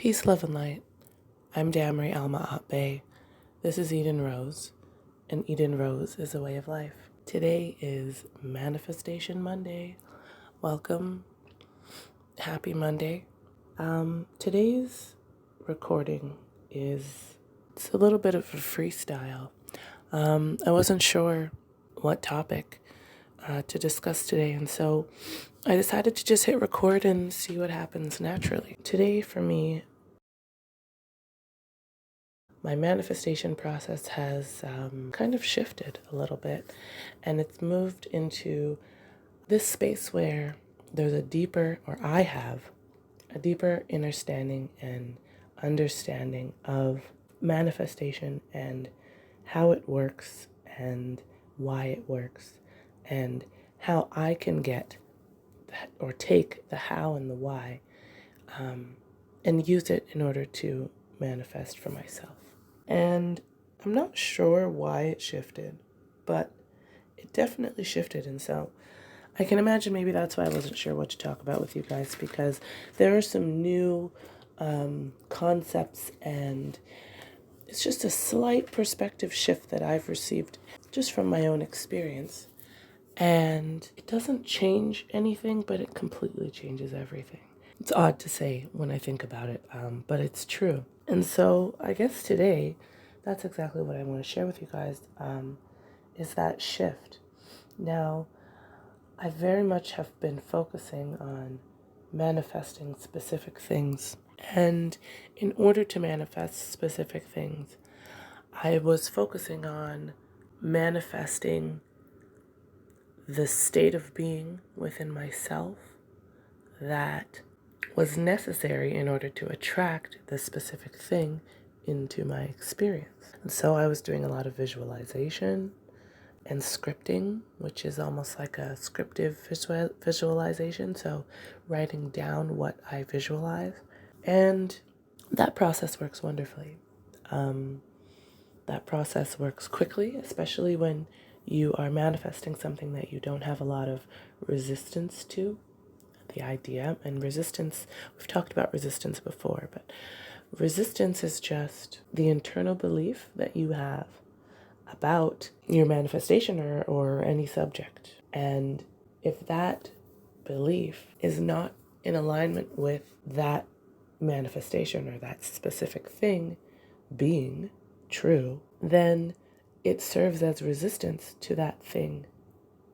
Peace, love, and light. I'm Damri Alma Bay. This is Eden Rose, and Eden Rose is a way of life. Today is Manifestation Monday. Welcome. Happy Monday. Today's recording it's a little bit of a freestyle. I wasn't sure what topic to discuss today, and so I decided to just hit record and see what happens naturally. Today, for me, my manifestation process has kind of shifted a little bit, and it's moved into this space where there's I have a deeper understanding and understanding of manifestation and how it works and why it works and how I can get that or take the how and the why and use it in order to manifest for myself. And I'm not sure why it shifted, but it definitely shifted. And so I can imagine maybe that's why I wasn't sure what to talk about with you guys, because there are some new concepts, and it's just a slight perspective shift that I've received just from my own experience. And it doesn't change anything, but it completely changes everything. It's odd to say when I think about it, but it's true. And so I guess today, that's exactly what I want to share with you guys, is that shift. Now, I very much have been focusing on manifesting specific things. And in order to manifest specific things, I was focusing on manifesting the state of being within myself that was necessary in order to attract the specific thing into my experience. And so I was doing a lot of visualization and scripting, which is almost like a scriptive visualization. So writing down what I visualize. And that process works wonderfully. That process works quickly, especially when you are manifesting something that you don't have a lot of resistance to. The idea and resistance, we've talked about resistance before, but resistance is just the internal belief that you have about your manifestation or any subject. And if that belief is not in alignment with that manifestation or that specific thing being true, then it serves as resistance to that thing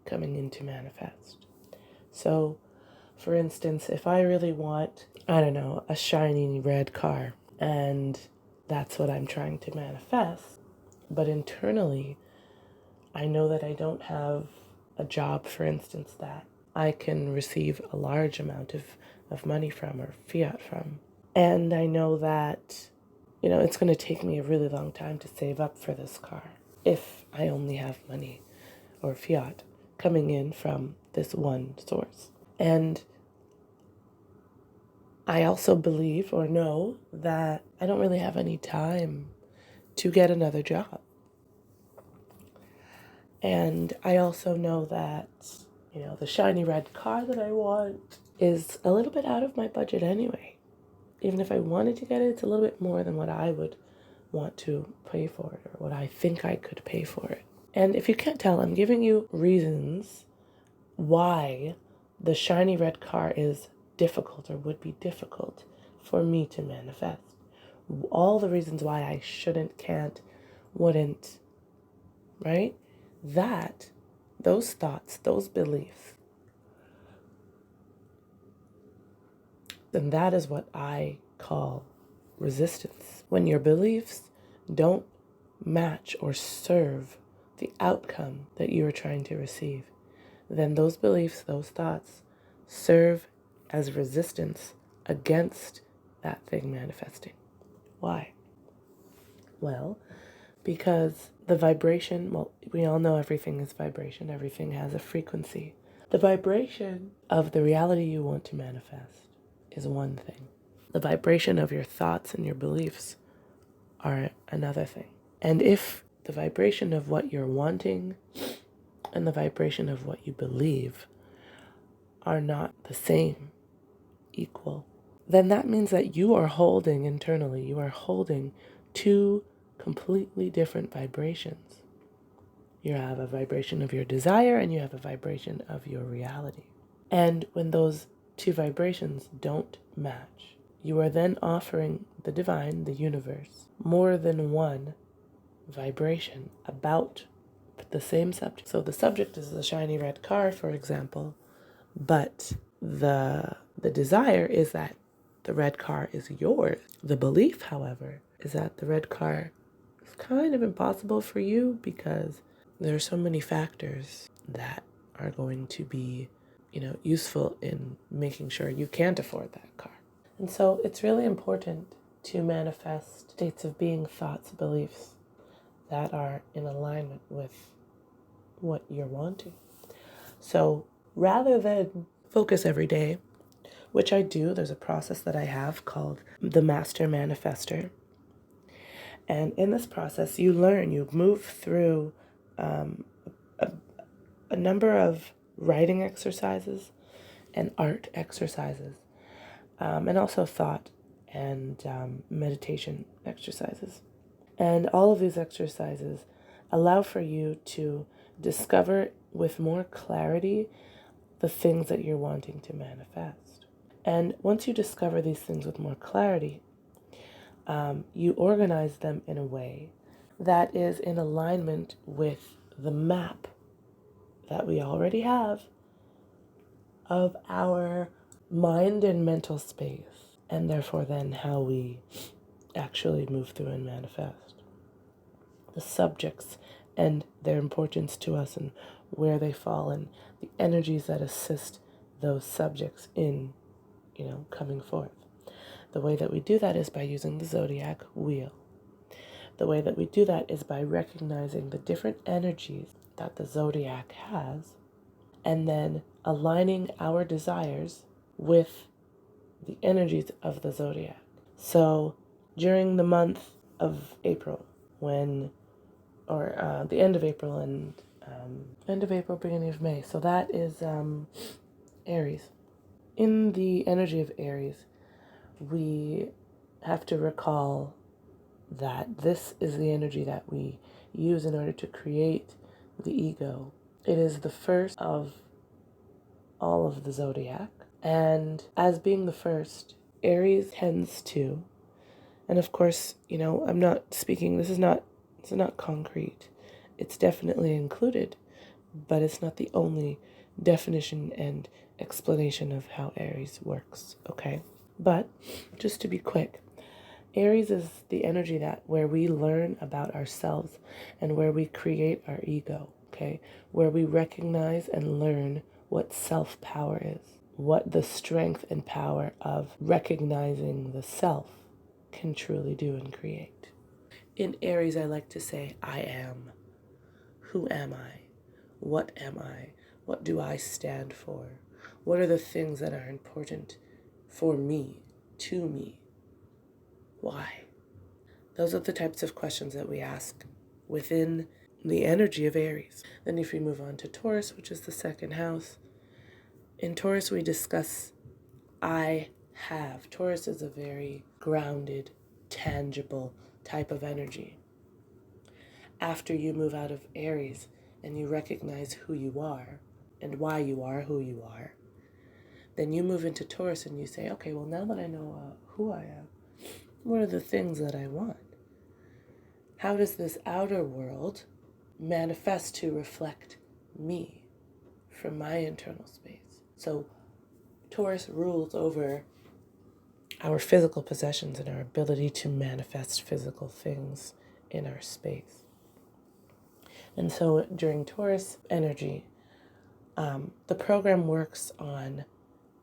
coming into manifest. So, for instance, if I really want, a shiny red car, and that's what I'm trying to manifest, but internally, I know that I don't have a job, for instance, that I can receive a large amount of money from or fiat from. And I know that, it's going to take me a really long time to save up for this car if I only have money or fiat coming in from this one source. And I also believe or know that I don't really have any time to get another job. And I also know that, the shiny red car that I want is a little bit out of my budget anyway. Even if I wanted to get it, it's a little bit more than what I would want to pay for it or what I think I could pay for it. And if you can't tell, I'm giving you reasons why the shiny red car is difficult or would be difficult for me to manifest. All the reasons why I shouldn't, can't, wouldn't, right? Those thoughts, those beliefs, and that is what I call resistance. When your beliefs don't match or serve the outcome that you are trying to receive, then those beliefs, those thoughts serve as resistance against that thing manifesting. Why? Well, because the vibration, we all know everything is vibration, everything has a frequency. The vibration of the reality you want to manifest is one thing. The vibration of your thoughts and your beliefs are another thing. And if the vibration of what you're wanting and the vibration of what you believe are not the same, equal, then that means that you are holding internally, you are holding two completely different vibrations. You have a vibration of your desire and you have a vibration of your reality. And when those two vibrations don't match, you are then offering the divine, the universe, more than one vibration about the same subject. So the subject is the shiny red car, for example, but the desire is that the red car is yours. The belief, however, is that the red car is kind of impossible for you because there are so many factors that are going to be, useful in making sure you can't afford that car. And so it's really important to manifest states of being, thoughts, beliefs that are in alignment with what you're wanting. So rather than focus every day, which I do, there's a process that I have called the Master Manifester. And in this process, you move through a number of writing exercises and art exercises, and also thought and meditation exercises. And all of these exercises allow for you to discover with more clarity the things that you're wanting to manifest. And once you discover these things with more clarity, you organize them in a way that is in alignment with the map that we already have of our mind and mental space, and therefore then how we actually move through and manifest. The subjects and their importance to us and where they fall and the energies that assist those subjects in, coming forth. The way that we do that is by using the zodiac wheel. The way that we do that is by recognizing the different energies that the zodiac has and then aligning our desires with the energies of the zodiac. So during the month of April, the end of April and beginning of May. So that is Aries. In the energy of Aries, we have to recall that this is the energy that we use in order to create the ego. It is the first of all of the zodiac. And as being the first, Aries tends to, and of course, I'm not speaking, this is not concrete. It's definitely included, but it's not the only definition and explanation of how Aries works, okay? But just to be quick, Aries is the energy where we learn about ourselves and where we create our ego, okay? Where we recognize and learn what self-power is, what the strength and power of recognizing the self can truly do and create. In Aries, I like to say, I am. Who am I? What am I? What do I stand for? What are the things that are important for me, to me? Why? Those are the types of questions that we ask within the energy of Aries. Then if we move on to Taurus, which is the second house, in Taurus we discuss I have. Taurus is a very grounded, tangible type of energy. After you move out of Aries and you recognize who you are and why you are who you are, then you move into Taurus and you say, okay, well, now that I know who I am, what are the things that I want? How does this outer world manifest to reflect me from my internal space? So Taurus rules over our physical possessions and our ability to manifest physical things in our space. And so during Taurus energy, the program works on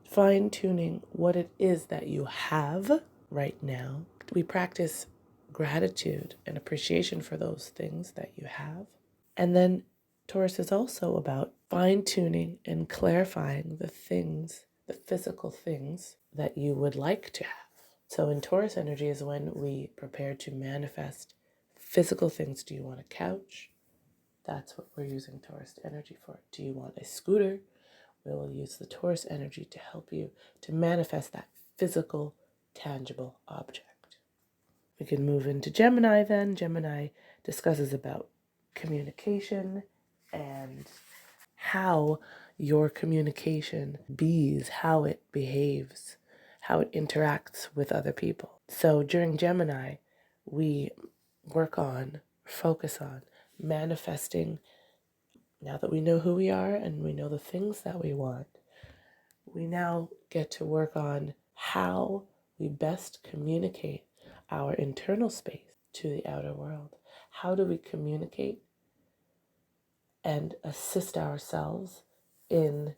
fine-tuning what it is that you have right now. We practice gratitude and appreciation for those things that you have. And then Taurus is also about fine-tuning and clarifying the things, the physical things that you would like to have. So in Taurus energy is when we prepare to manifest physical things. Do you want a couch? That's what we're using Taurus energy for. Do you want a scooter? We will use the Taurus energy to help you to manifest that physical, tangible object. We can move into Gemini then. Gemini discusses about communication and how your communication bees, how it behaves, how it interacts with other people. So during Gemini, we focus on manifesting. Now that we know who we are and we know the things that we want, we now get to work on how we best communicate our internal space to the outer world. How do we communicate and assist ourselves in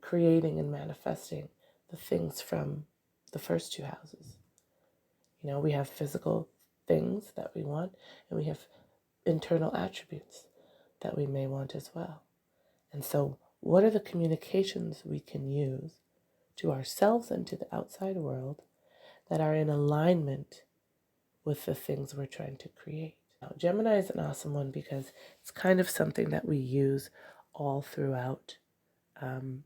creating and manifesting the things from the first two houses? You know, we have physical things that we want, and we have internal attributes that we may want as well. And so, what are the communications we can use to ourselves and to the outside world that are in alignment with the things we're trying to create? Now, Gemini is an awesome one because it's kind of something that we use all throughout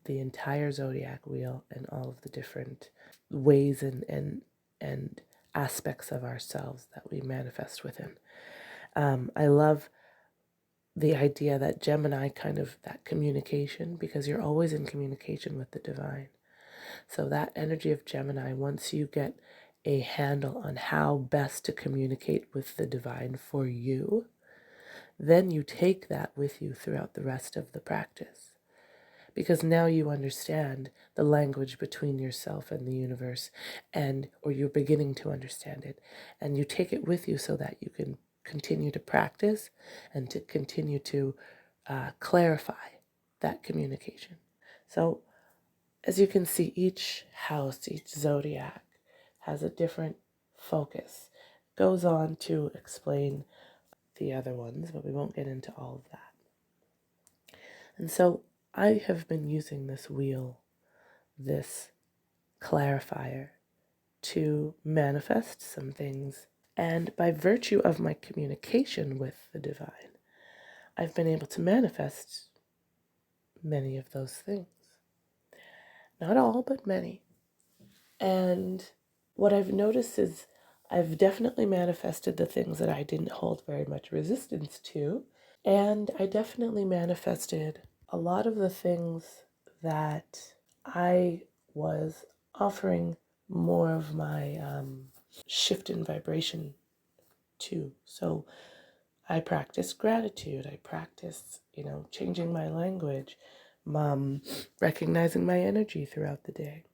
the entire zodiac wheel and all of the different ways and aspects of ourselves that we manifest within. I love the idea that Gemini kind of that communication, because you're always in communication with the divine. So that energy of Gemini, once you get a handle on how best to communicate with the divine for you, then you take that with you throughout the rest of the practice. Because now you understand the language between yourself and the universe, or you're beginning to understand it, and you take it with you so that you can continue to practice and to continue to clarify that communication. So as you can see, each house, each zodiac has a different focus. Goes on to explain the other ones, but we won't get into all of that. And so I have been using this wheel, this clarifier, to manifest some things. And by virtue of my communication with the divine, I've been able to manifest many of those things. Not all, but many. And what I've noticed is I've definitely manifested the things that I didn't hold very much resistance to. And I definitely manifested a lot of the things that I was offering more of my shift in vibration to. So I practiced gratitude. I practiced, changing my language, recognizing my energy throughout the day.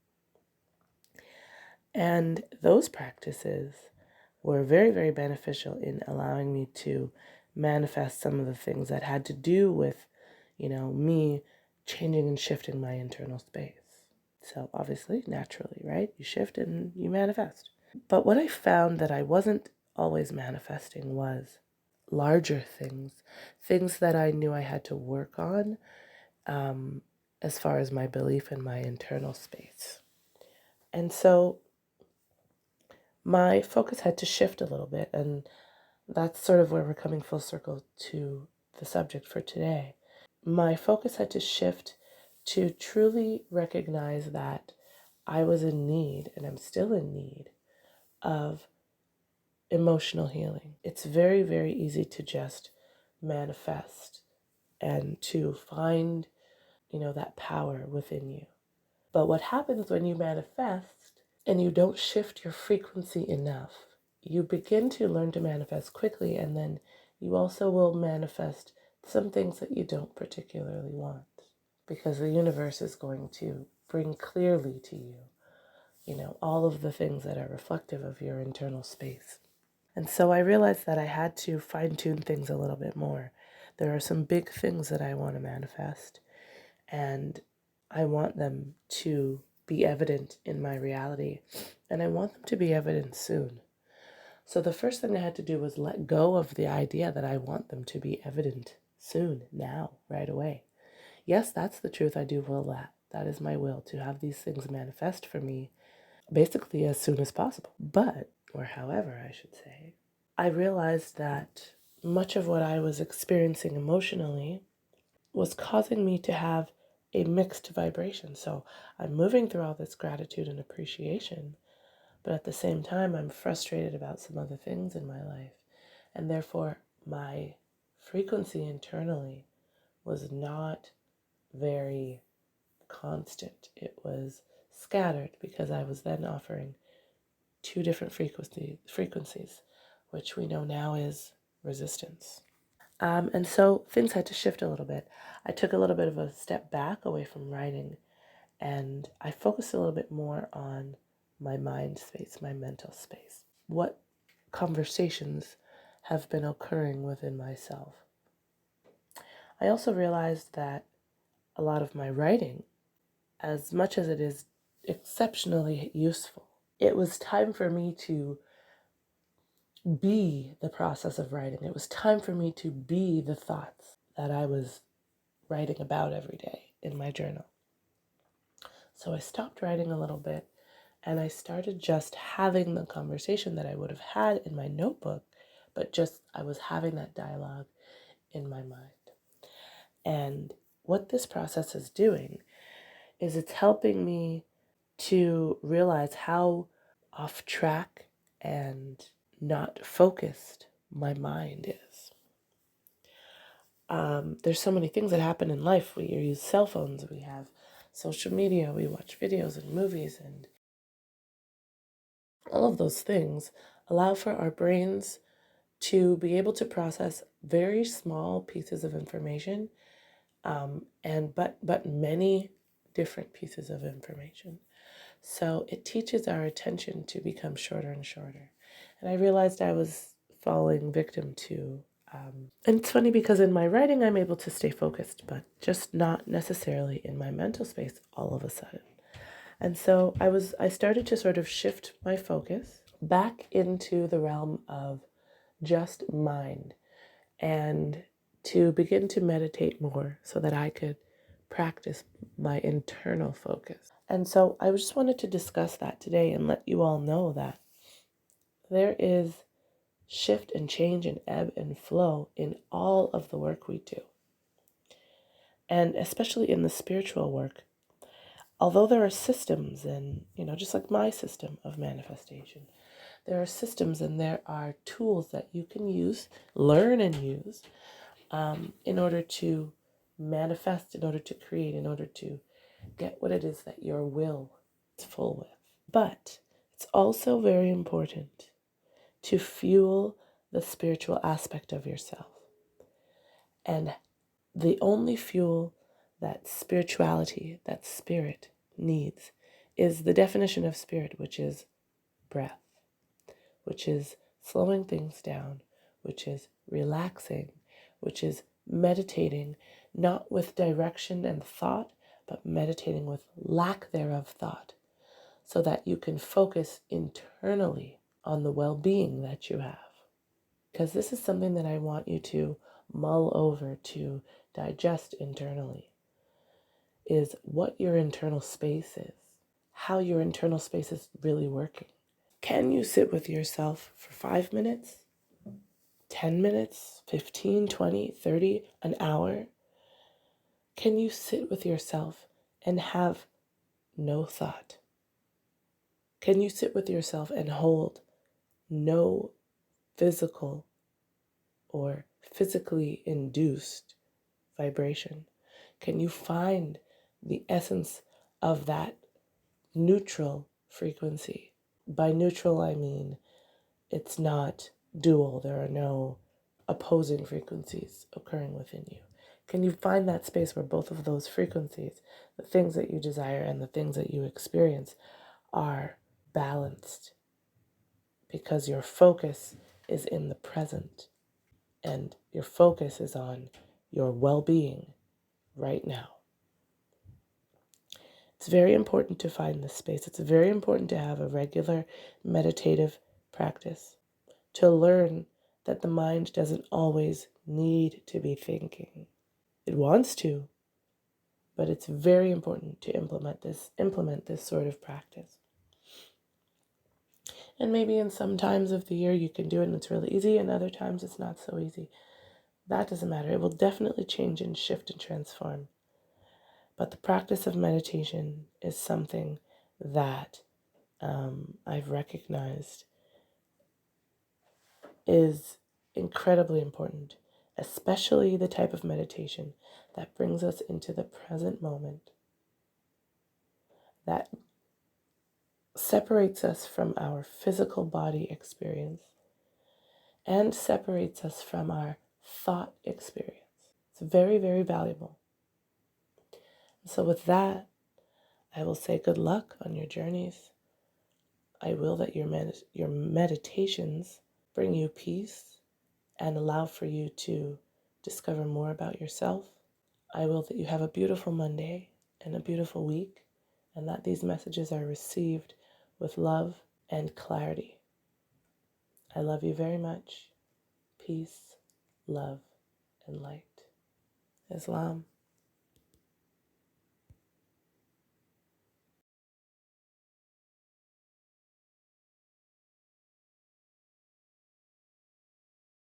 And those practices were very, very beneficial in allowing me to manifest some of the things that had to do with, me changing and shifting my internal space. So obviously, naturally, right? You shift and you manifest. But what I found that I wasn't always manifesting was larger things, things that I knew I had to work on as far as my belief in my internal space. And so my focus had to shift a little bit, and that's sort of where we're coming full circle to the subject for today. My focus had to shift to truly recognize that I was in need, and I'm still in need, of emotional healing. It's very, very easy to just manifest and to find, that power within you. But what happens when you manifest and you don't shift your frequency enough, you begin to learn to manifest quickly, and then you also will manifest some things that you don't particularly want, because the universe is going to bring clearly to you, all of the things that are reflective of your internal space. And so I realized that I had to fine tune things a little bit more. There are some big things that I want to manifest, and I want them to be evident in my reality, and I want them to be evident soon. So the first thing I had to do was let go of the idea that I want them to be evident soon, now, right away. Yes, that's the truth. I do will that. That is my will, to have these things manifest for me basically as soon as possible. But, or however I should say, I realized that much of what I was experiencing emotionally was causing me to have a mixed vibration. So I'm moving through all this gratitude and appreciation, but at the same time, I'm frustrated about some other things in my life. And therefore, my frequency internally was not very constant. It was scattered because I was then offering two different frequencies, which we know now is resistance. And so things had to shift a little bit. I took a little bit of a step back away from writing, and I focused a little bit more on my mind space, my mental space. What conversations have been occurring within myself. I also realized that a lot of my writing, as much as it is exceptionally useful, it was time for me to be the process of writing. It was time for me to be the thoughts that I was writing about every day in my journal. So I stopped writing a little bit and I started just having the conversation that I would have had in my notebook, but just I was having that dialogue in my mind. And what this process is doing is it's helping me to realize how off track and not focused my mind is. There's so many things that happen in life. We use cell phones, we have social media, we watch videos and movies, and all of those things allow for our brains to be able to process very small pieces of information, but many different pieces of information. So it teaches our attention to become shorter and shorter. And I realized I was falling victim to. And it's funny because in my writing, I'm able to stay focused, but just not necessarily in my mental space all of a sudden. And so I started to sort of shift my focus back into the realm of just mind and to begin to meditate more so that I could practice my internal focus. And so I just wanted to discuss that today and let you all know that there is shift and change and ebb and flow in all of the work we do. And especially in the spiritual work, although there are systems and, just like my system of manifestation, there are systems and there are tools that you can use, learn and use, in order to manifest, in order to create, in order to get what it is that your will is full with. But it's also very important to fuel the spiritual aspect of yourself. And the only fuel that spirituality, that spirit needs is the definition of spirit, which is breath, which is slowing things down, which is relaxing, which is meditating, not with direction and thought, but meditating with lack thereof thought, so that you can focus internally on the well-being that you have. Because this is something that I want you to mull over, to digest internally, is what your internal space is, how your internal space is really working. Can you sit with yourself for 5 minutes, 10 minutes, 15, 20, 30, an hour? Can you sit with yourself and have no thought? Can you sit with yourself and hold no physical or physically induced vibration? Can you find the essence of that neutral frequency? By neutral, I mean it's not dual. There are no opposing frequencies occurring within you. Can you find that space where both of those frequencies, the things that you desire and the things that you experience, are balanced? Because your focus is in the present and your focus is on your well-being right now. It's very important to find this space. It's very important to have a regular meditative practice, to learn that the mind doesn't always need to be thinking. It wants to, but it's very important to implement this sort of practice. And maybe in some times of the year you can do it and it's really easy, and other times it's not so easy. That doesn't matter. It will definitely change and shift and transform. But the practice of meditation is something that I've recognized is incredibly important, especially the type of meditation that brings us into the present moment, that separates us from our physical body experience and separates us from our thought experience. It's very, very valuable. So, with that, I will say good luck on your journeys. I will that your meditations bring you peace and allow for you to discover more about yourself. I will that you have a beautiful Monday and a beautiful week, and that these messages are received with love and clarity. I love you very much. Peace, love, and light. Islam.